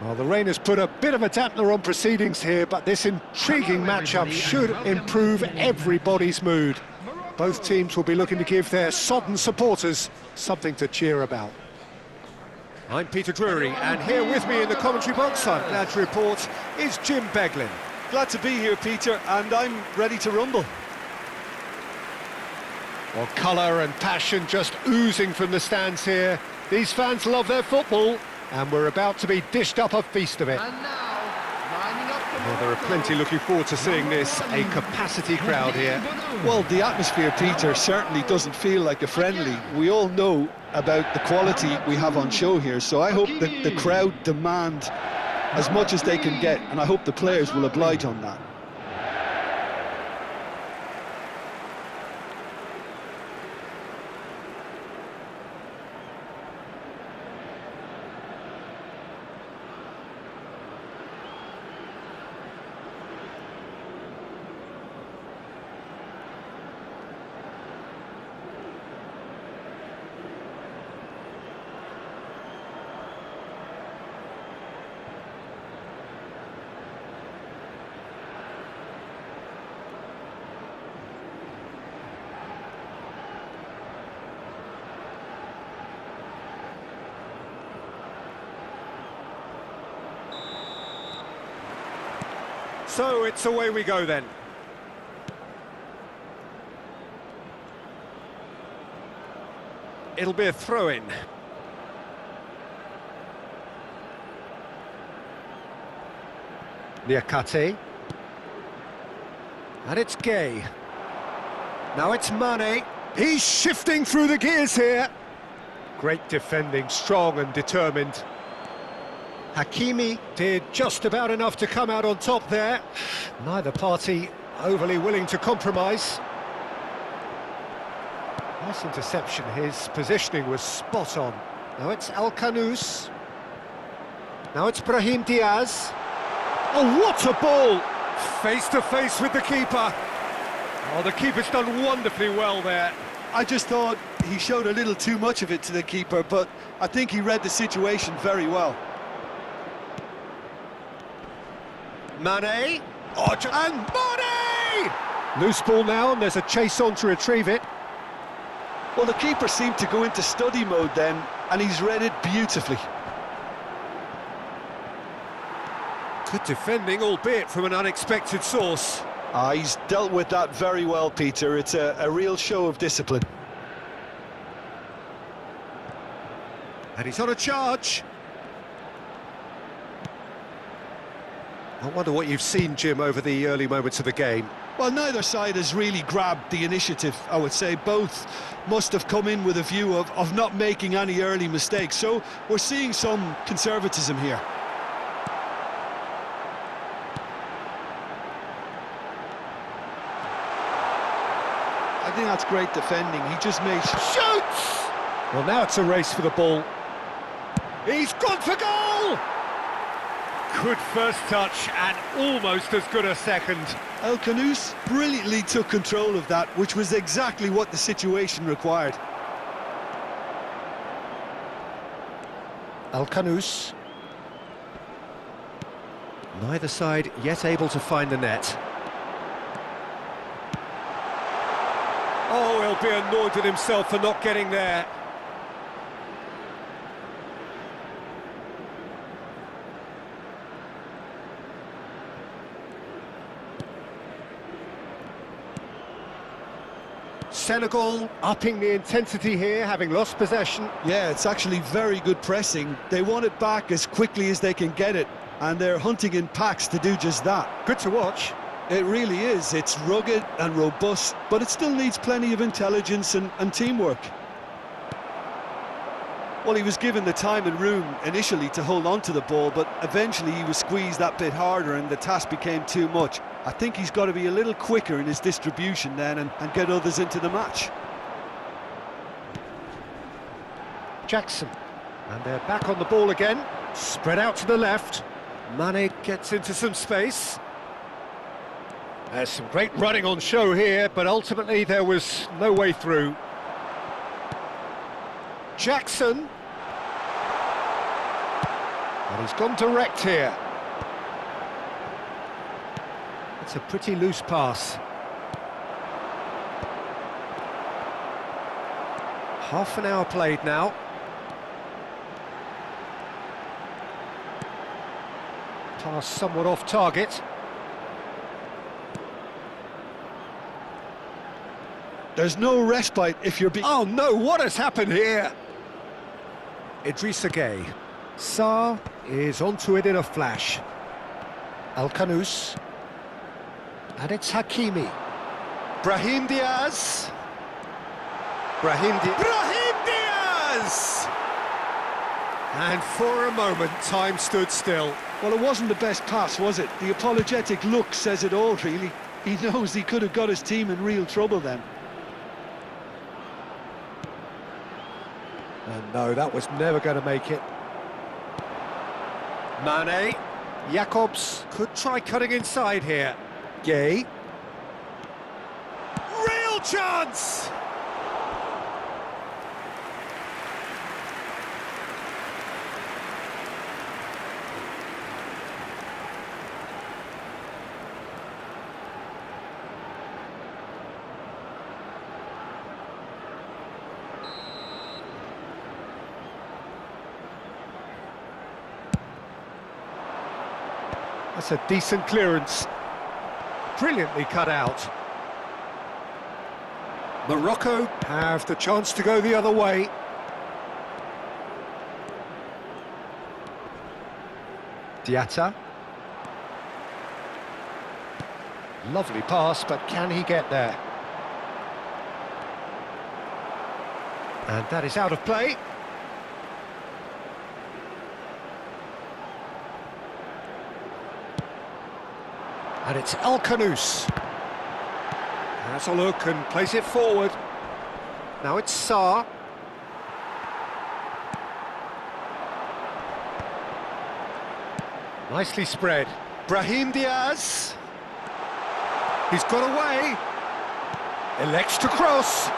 Well, the rain has put a bit of a dampener on proceedings here, but this intriguing matchup should improve everybody's mood. Both teams will be looking to give their sodden supporters something to cheer about. I'm Peter Drury, and here with me in the commentary box, I'm glad to report, is Jim Beglin. Glad to be here, Peter, and I'm ready to rumble. Well, colour and passion just oozing from the stands here. These fans love their football, and we're about to be dished up a feast of it. And now, lining up for Well, there are plenty looking forward to seeing this, a capacity crowd here. Well, the atmosphere, Peter, certainly doesn't feel like a friendly. We all know about the quality we have on show here, so I hope that the crowd demand as much as they can get, and I hope the players will oblige on that. So it's away we go then. It'll be a throw-in. Niakate. And it's Gay. Now it's Mane. He's shifting through the gears here. Great defending, strong and determined. Hakimi did just about enough to come out on top there. Neither party overly willing to compromise. Nice interception, his positioning was spot on. Now it's Al-Kanous. Now it's Brahim Diaz. Oh, what a ball! Face to face with the keeper. Oh, the keeper's done wonderfully well there. I just thought he showed a little too much of it to the keeper, but I think he read the situation very well. Mane, and Mane! Loose ball now, and there's a chase on to retrieve it. Well, the keeper seemed to go into study mode then, and he's read it beautifully. Good defending, albeit from an unexpected source. He's dealt with that very well, Peter. It's a real show of discipline. And he's on a charge. I wonder what you've seen, Jim, over the early moments of the game. Well, neither side has really grabbed the initiative, I would say. Both must have come in with a view of not making any early mistakes. So we're seeing some conservatism here. I think that's great defending. He just made... Shoots! Well, now it's a race for the ball. He's gone for goal! Good first touch and almost as good a second. Al-Kanous brilliantly took control of that, which was exactly what the situation required. Al-Kanous. Neither side yet able to find the net. Oh, he'll be annoyed with himself for not getting there. Senegal upping the intensity here, having lost possession. Yeah, it's actually very good pressing. They want it back as quickly as they can get it, and they're hunting in packs to do just that. Good to watch. It really is. It's rugged and robust, but it still needs plenty of intelligence and teamwork. Well, he was given the time and room initially to hold on to the ball, but eventually he was squeezed that bit harder and the task became too much. I think he's got to be a little quicker in his distribution then and get others into the match. Jackson, and they're back on the ball again, spread out to the left. Mane gets into some space. There's some great running on show here, but ultimately there was no way through. Jackson. And he's gone direct here. It's a pretty loose pass. Half an hour played now. Pass somewhat off target. There's no respite if you're being... Oh no, what has happened here? Idrissa Gueye. Sarr is onto it in a flash. Al-Khanous. And it's Hakimi. Brahim Diaz. Brahim Diaz! And for a moment, time stood still. Well, it wasn't the best pass, was it? The apologetic look says it all, really. He knows he could have got his team in real trouble then. And no, that was never going to make it. Mane. Jacobs could try cutting inside here. Gueye. Real chance! That's a decent clearance. Brilliantly cut out. Morocco have the chance to go the other way. Diatta. Lovely pass, but can he get there? And that is out of play. And it's Al-Khanous. Has a look and plays it forward. Now it's Sarr. Nicely spread. Brahim Diaz. He's got away. Elects to cross.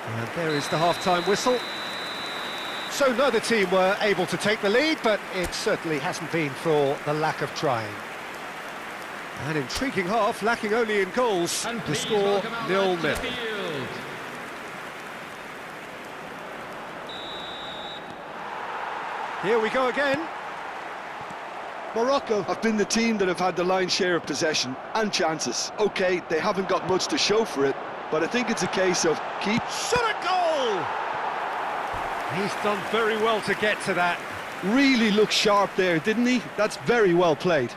And there is the half-time whistle. So neither team were able to take the lead, but it certainly hasn't been for the lack of trying. An intriguing half, lacking only in goals. And The score 0-0. Here we go again. Morocco have been the team that have had the lion's share of possession and chances. OK, they haven't got much to show for it, but I think it's a case of keep... Shot a goal! He's done very well to get to that. Really looked sharp there, didn't he? That's very well played.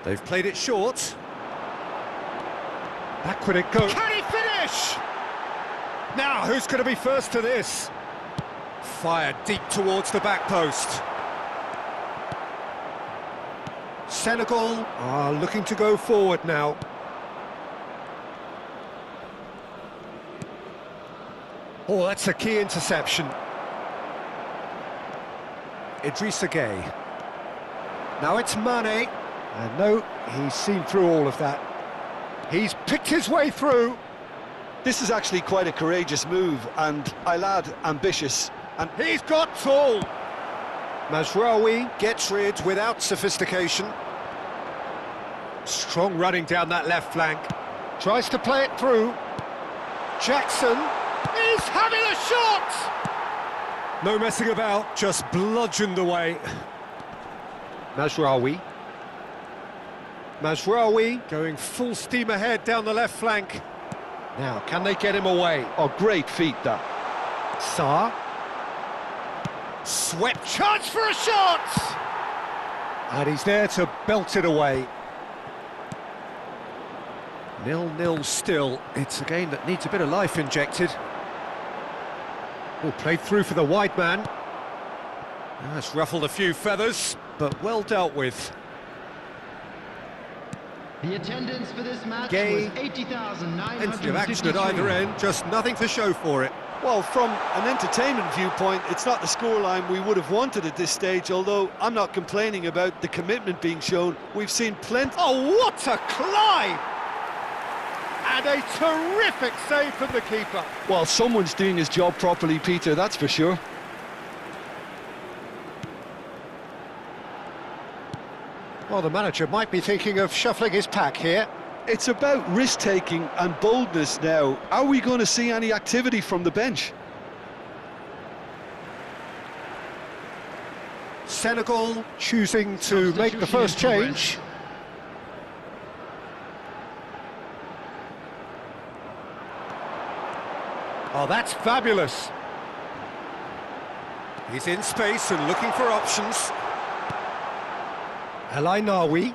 They've played it short. Back would it go. Can he finish? Now, who's going to be first to this? Fired deep towards the back post. Senegal are looking to go forward now. Oh, that's a key interception. Idrissa Gueye. Now it's Mane. And no, he's seen through all of that. He's picked his way through. This is actually quite a courageous move, and I'll add, ambitious. And He's got tall. Mazraoui gets rid without sophistication. Strong running down that left flank. Tries to play it through. Jackson is having a shot! No messing about, just bludgeoned away. Mazraoui. Mazraoui going full steam ahead down the left flank. Now, can they get him away? oh, great feat, that. Sarr. Swept chance for a shot! And he's there to belt it away. 0-0 still. It's a game that needs a bit of life injected. Oh, played through for the wide man. That's ruffled a few feathers, but well dealt with. The attendance for this match Gay. was 80,952. Plenty of action at either end, just nothing to show for it. Well, from an entertainment viewpoint, it's not the scoreline we would have wanted at this stage, although I'm not complaining about the commitment being shown. We've seen plenty... Oh, what a climb! And a terrific save from the keeper. Well, someone's doing his job properly, Peter, that's for sure. Well, the manager might be thinking of shuffling his pack here. It's about risk-taking and boldness now. Are we going to see any activity from the bench? Senegal choosing to make the first change. Oh, that's fabulous. He's in space and looking for options. Nawi.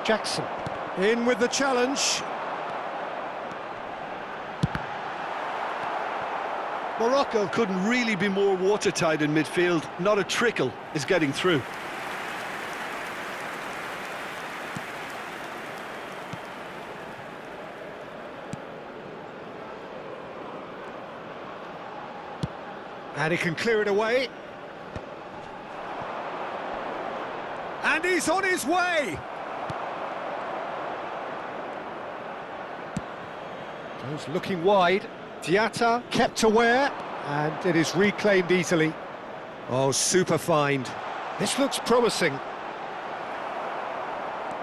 Jackson. In with the challenge. Morocco couldn't really be more watertight in midfield. Not a trickle is getting through. And he can clear it away. And he's on his way! Goes looking wide. Diatta kept aware, and it is reclaimed easily. Oh, super find. This looks promising.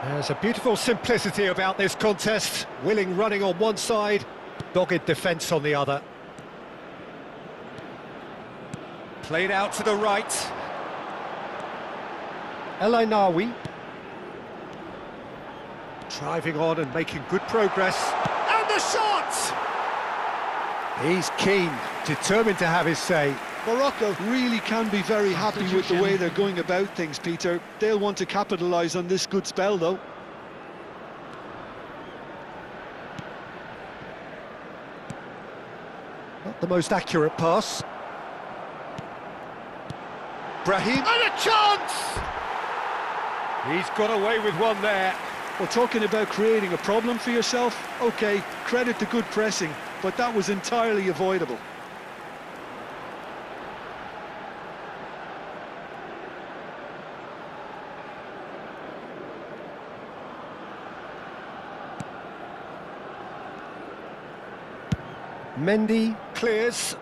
There's a beautiful simplicity about this contest. Willing running on one side, dogged defence on the other. Played out to the right. Nawi. Driving on and making good progress. And the shot! He's keen, determined to have his say. Morocco really can be very happy with the way they're going about things, Peter. They'll want to capitalise on this good spell, though. Not the most accurate pass. Brahim. And a chance! He's got away with one there. Well, talking about creating a problem for yourself, OK, credit the good pressing, but that was entirely avoidable. Mendy clears.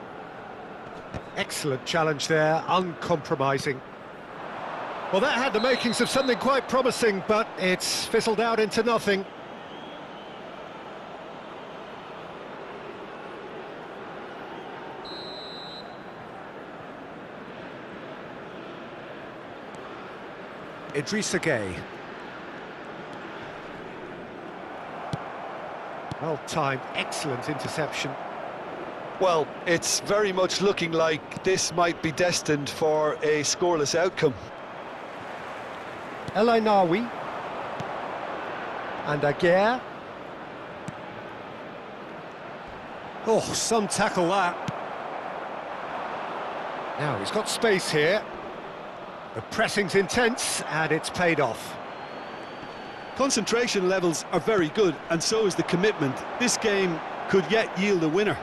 Excellent challenge there, uncompromising. Well, that had the makings of something quite promising, but it's fizzled out into nothing. Idrissa Gueye. Well-timed, excellent interception. Well, it's very much looking like this might be destined for a scoreless outcome. Nawi. And Aguirre. Oh, some tackle that. Now, he's got space here. The pressing's intense, and it's paid off. Concentration levels are very good, and so is the commitment. This game could yet yield a winner.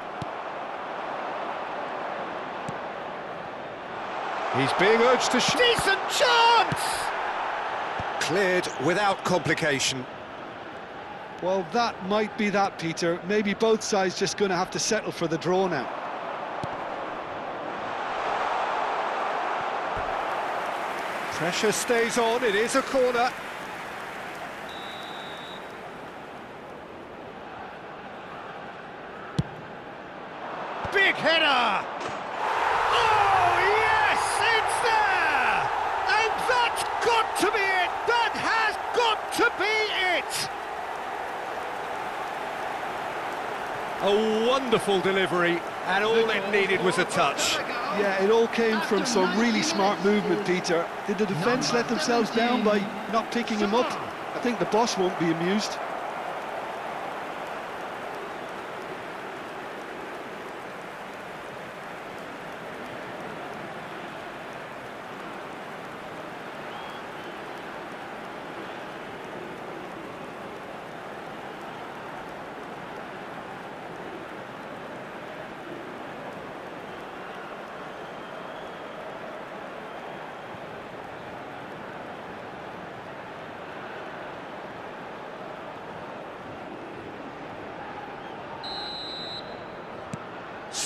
He's being urged to shoot. Decent chance! Cleared without complication. Well, that might be that, Peter. Maybe both sides just going to have to settle for the draw now. Pressure stays on, it is a corner. Big header! Oh, yes, it's there! And that's got to be it! That has got to be it! A wonderful delivery, and all it needed was a touch. Yeah, it all came from some really smart movement, Peter. Did the defence let themselves down by not picking him up? I think the boss won't be amused.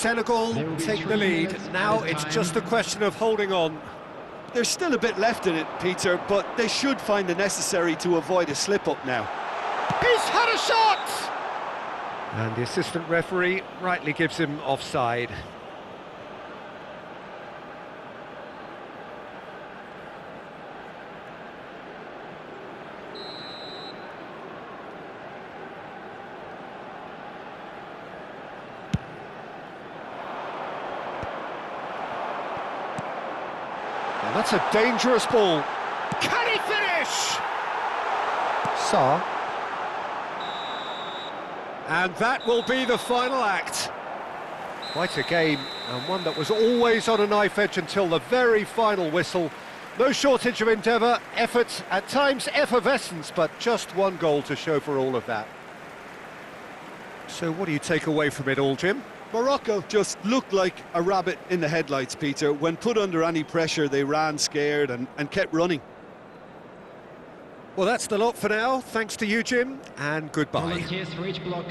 Senegal take the lead. Now it's just a question of holding on. There's still a bit left in it, Peter, but they should find the necessary to avoid a slip-up now. He's had a shot! And the assistant referee rightly gives him offside. And that's a dangerous ball. Can he finish? Saar. And that will be the final act. Quite a game, and one that was always on a knife edge until the very final whistle. No shortage of endeavour, effort, at times effervescence, but just one goal to show for all of that. So what do you take away from it all, Jim? Morocco just looked like a rabbit in the headlights, Peter. When put under any pressure, they ran scared and kept running. Well, that's the lot for now. Thanks to you, Jim, and goodbye. Volunteers for each block.